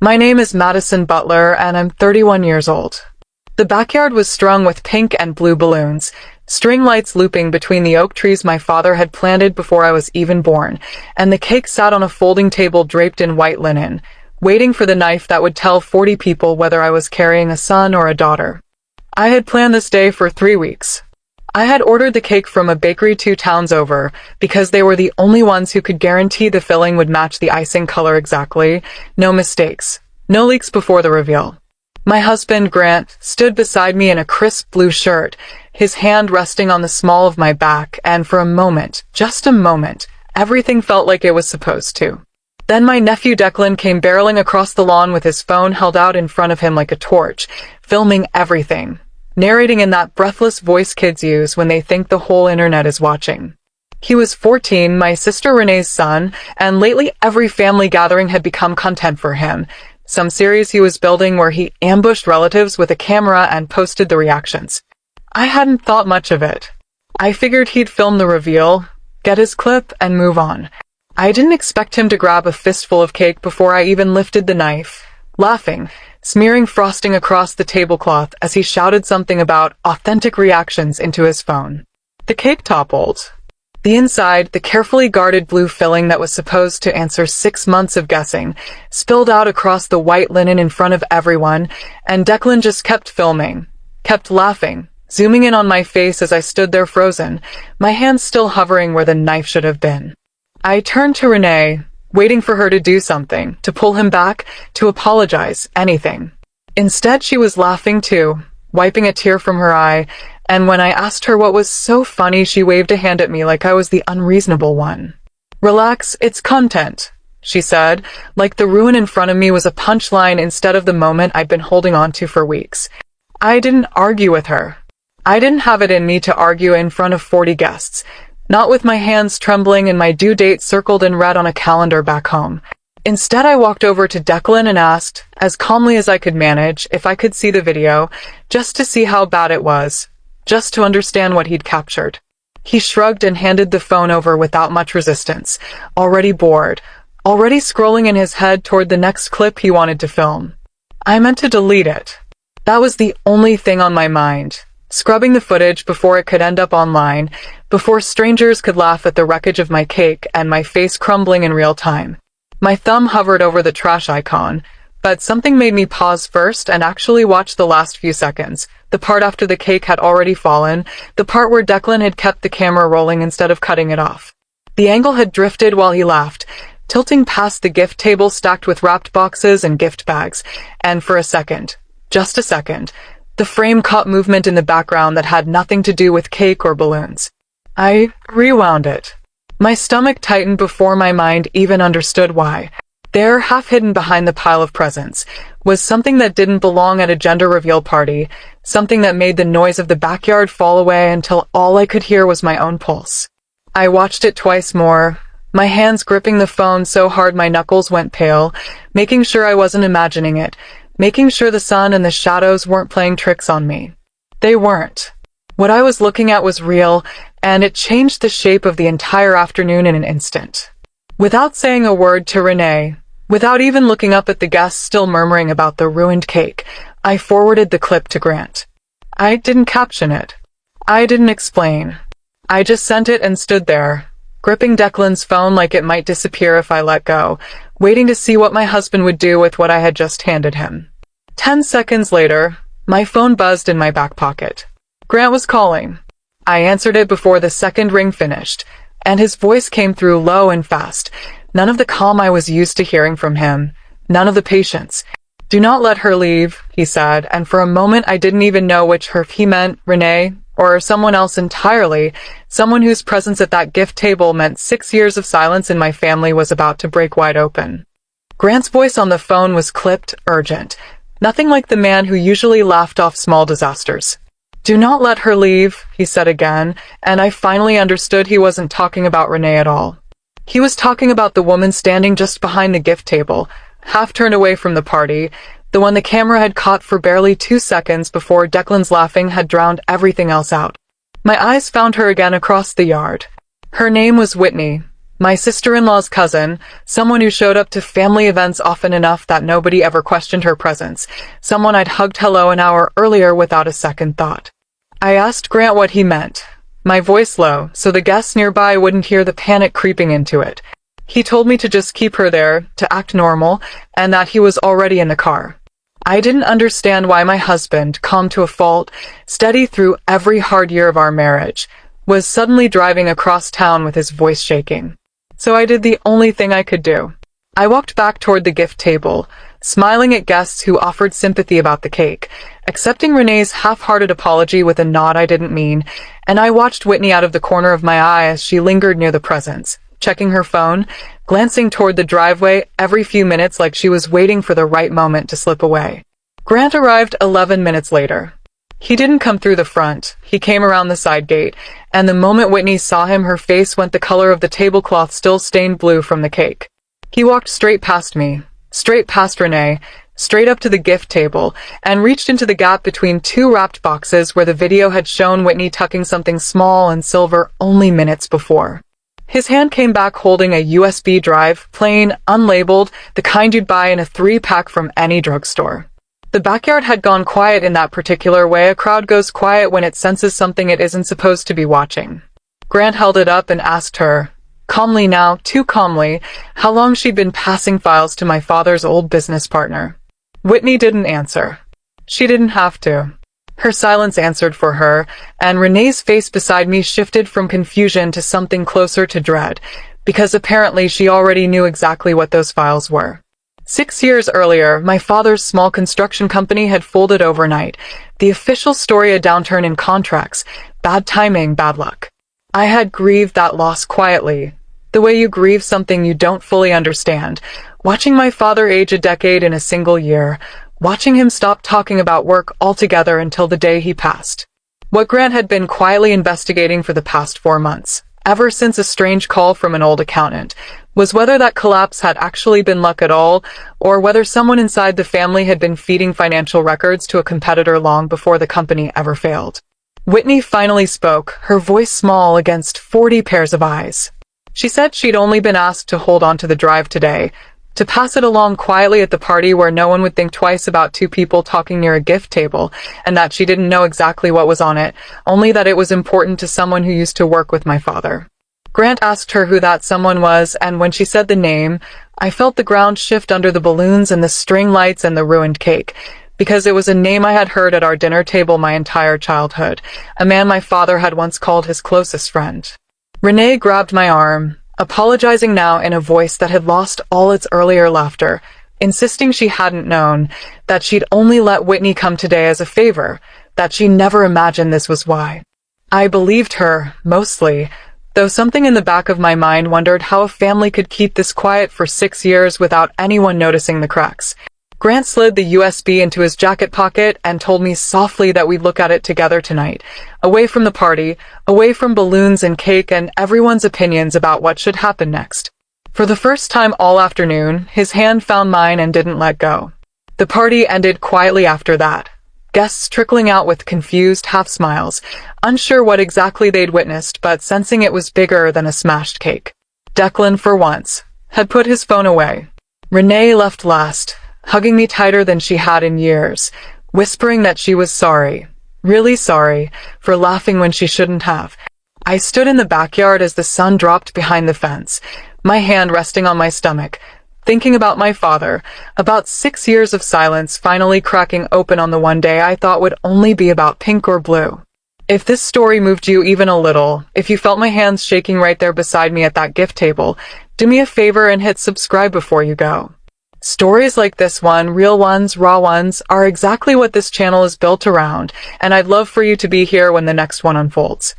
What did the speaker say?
My name is Madison Butler, and I'm 31 years old. The backyard was strung with pink and blue balloons, string lights looping between the oak trees my father had planted before I was even born, and the cake sat on a folding table draped in white linen, waiting for the knife that would tell 40 people whether I was carrying a son or a daughter. I had planned this day for 3 weeks. I had ordered the cake from a bakery 2 towns over, because they were the only ones who could guarantee the filling would match the icing color exactly, no mistakes, no leaks before the reveal. My husband, Grant, stood beside me in a crisp blue shirt, his hand resting on the small of my back, and for a moment, just a moment, everything felt like it was supposed to. Then my nephew Declan came barreling across the lawn with his phone held out in front of him like a torch, filming everything, narrating in that breathless voice kids use when they think the whole internet is watching. He was 14, my sister Renee's son, and lately every family gathering had become content for him. Some series he was building where he ambushed relatives with a camera and posted the reactions. I hadn't thought much of it. I figured he'd film the reveal, get his clip, and move on. I didn't expect him to grab a fistful of cake before I even lifted the knife, laughing, smearing frosting across the tablecloth as he shouted something about authentic reactions into his phone. The cake toppled. The inside, the carefully guarded blue filling that was supposed to answer 6 months of guessing, spilled out across the white linen in front of everyone, and Declan just kept filming, kept laughing, zooming in on my face as I stood there frozen, my hands still hovering where the knife should have been. I turned to Renee, waiting for her to do something, to pull him back, to apologize, anything. Instead, she was laughing too, wiping a tear from her eye, and when I asked her what was so funny, she waved a hand at me like I was the unreasonable one. "Relax, it's content," she said, like the ruin in front of me was a punchline instead of the moment I'd been holding on to for weeks. I didn't argue with her. I didn't have it in me to argue in front of 40 guests, not with my hands trembling and my due date circled in red on a calendar back home. Instead, I walked over to Declan and asked, as calmly as I could manage, if I could see the video, just to see how bad it was, just to understand what he'd captured. He shrugged and handed the phone over without much resistance, already bored, already scrolling in his head toward the next clip he wanted to film. I meant to delete it. That was the only thing on my mind, scrubbing the footage before it could end up online, before strangers could laugh at the wreckage of my cake and my face crumbling in real time. My thumb hovered over the trash icon, but something made me pause first and actually watch the last few seconds, the part after the cake had already fallen, the part where Declan had kept the camera rolling instead of cutting it off. The angle had drifted while he laughed, tilting past the gift table stacked with wrapped boxes and gift bags, and for a second, just a second, the frame caught movement in the background that had nothing to do with cake or balloons. I rewound it. My stomach tightened before my mind even understood why. There, half hidden behind the pile of presents, was something that didn't belong at a gender reveal party, something that made the noise of the backyard fall away until all I could hear was my own pulse. I watched it twice more, my hands gripping the phone so hard my knuckles went pale, making sure I wasn't imagining it, making sure the sun and the shadows weren't playing tricks on me. They weren't. What I was looking at was real, and it changed the shape of the entire afternoon in an instant. Without saying a word to Renee, without even looking up at the guests still murmuring about the ruined cake, I forwarded the clip to Grant. I didn't caption it. I didn't explain. I just sent it and stood there, gripping Declan's phone like it might disappear if I let go, waiting to see what my husband would do with what I had just handed him. 10 seconds later, my phone buzzed in my back pocket. Grant was calling. I answered it before the second ring finished, and his voice came through low and fast, none of the calm I was used to hearing from him, none of the patience. "Do not let her leave," he said, and for a moment I didn't even know which her he meant, Renee, or someone else entirely, someone whose presence at that gift table meant 6 years of silence in my family was about to break wide open. Grant's voice on the phone was clipped, urgent, nothing like the man who usually laughed off small disasters. "Do not let her leave," he said again, and I finally understood he wasn't talking about Renee at all. He was talking about the woman standing just behind the gift table, half turned away from the party, the one the camera had caught for barely 2 seconds before Declan's laughing had drowned everything else out. My eyes found her again across the yard. Her name was Whitney, My sister-in-law's cousin, someone who showed up to family events often enough that nobody ever questioned her presence, someone I'd hugged hello an hour earlier without a second thought. I asked Grant what he meant, my voice low, so the guests nearby wouldn't hear the panic creeping into it. He told me to just keep her there, to act normal, and that he was already in the car. I didn't understand why my husband, calm to a fault, steady through every hard year of our marriage, was suddenly driving across town with his voice shaking. So I did the only thing I could do. I walked back toward the gift table, smiling at guests who offered sympathy about the cake, accepting Renee's half-hearted apology with a nod I didn't mean, and I watched Whitney out of the corner of my eye as she lingered near the presents, checking her phone, glancing toward the driveway every few minutes like she was waiting for the right moment to slip away. Grant arrived 11 minutes later. He didn't come through the front, he came around the side gate, and the moment Whitney saw him, her face went the color of the tablecloth still stained blue from the cake. He walked straight past me, straight past Renee, straight up to the gift table, and reached into the gap between two wrapped boxes where the video had shown Whitney tucking something small and silver only minutes before. His hand came back holding a USB drive, plain, unlabeled, the kind you'd buy in a 3-pack from any drugstore. The backyard had gone quiet in that particular way a crowd goes quiet when it senses something it isn't supposed to be watching. Grant held it up and asked her, calmly now, too calmly, how long she'd been passing files to my father's old business partner. Whitney didn't answer. She didn't have to. Her silence answered for her, and Renee's face beside me shifted from confusion to something closer to dread, because apparently she already knew exactly what those files were. 6 years earlier, my father's small construction company had folded overnight. The official story, a downturn in contracts, bad timing, bad luck. I had grieved that loss quietly, the way you grieve something you don't fully understand. Watching my father age a decade in a single year, watching him stop talking about work altogether until the day he passed. What Grant had been quietly investigating for the past 4 months, ever since a strange call from an old accountant, was whether that collapse had actually been luck at all, or whether someone inside the family had been feeding financial records to a competitor long before the company ever failed. Whitney finally spoke, her voice small against 40 pairs of eyes. She said she'd only been asked to hold on to the drive today, to pass it along quietly at the party where no one would think twice about two people talking near a gift table, and that she didn't know exactly what was on it, only that it was important to someone who used to work with my father. Grant asked her who that someone was, and when she said the name, I felt the ground shift under the balloons and the string lights and the ruined cake, because it was a name I had heard at our dinner table my entire childhood, a man my father had once called his closest friend. Renee grabbed my arm, apologizing now in a voice that had lost all its earlier laughter, insisting she hadn't known, that she'd only let Whitney come today as a favor, that she never imagined this was why. I believed her, mostly, though something in the back of my mind wondered how a family could keep this quiet for 6 years without anyone noticing the cracks. Grant slid the USB into his jacket pocket and told me softly that we'd look at it together tonight, away from the party, away from balloons and cake and everyone's opinions about what should happen next. For the first time all afternoon, his hand found mine and didn't let go. The party ended quietly after that. Guests trickling out with confused half-smiles, unsure what exactly they'd witnessed but sensing it was bigger than a smashed cake. Declan, for once, had put his phone away. Renee left last, hugging me tighter than she had in years, whispering that she was sorry, really sorry, for laughing when she shouldn't have. I stood in the backyard as the sun dropped behind the fence, my hand resting on my stomach, thinking about my father, about 6 years of silence finally cracking open on the one day I thought would only be about pink or blue. If this story moved you even a little, if you felt my hands shaking right there beside me at that gift table, do me a favor and hit subscribe before you go. Stories like this one, real ones, raw ones, are exactly what this channel is built around, and I'd love for you to be here when the next one unfolds.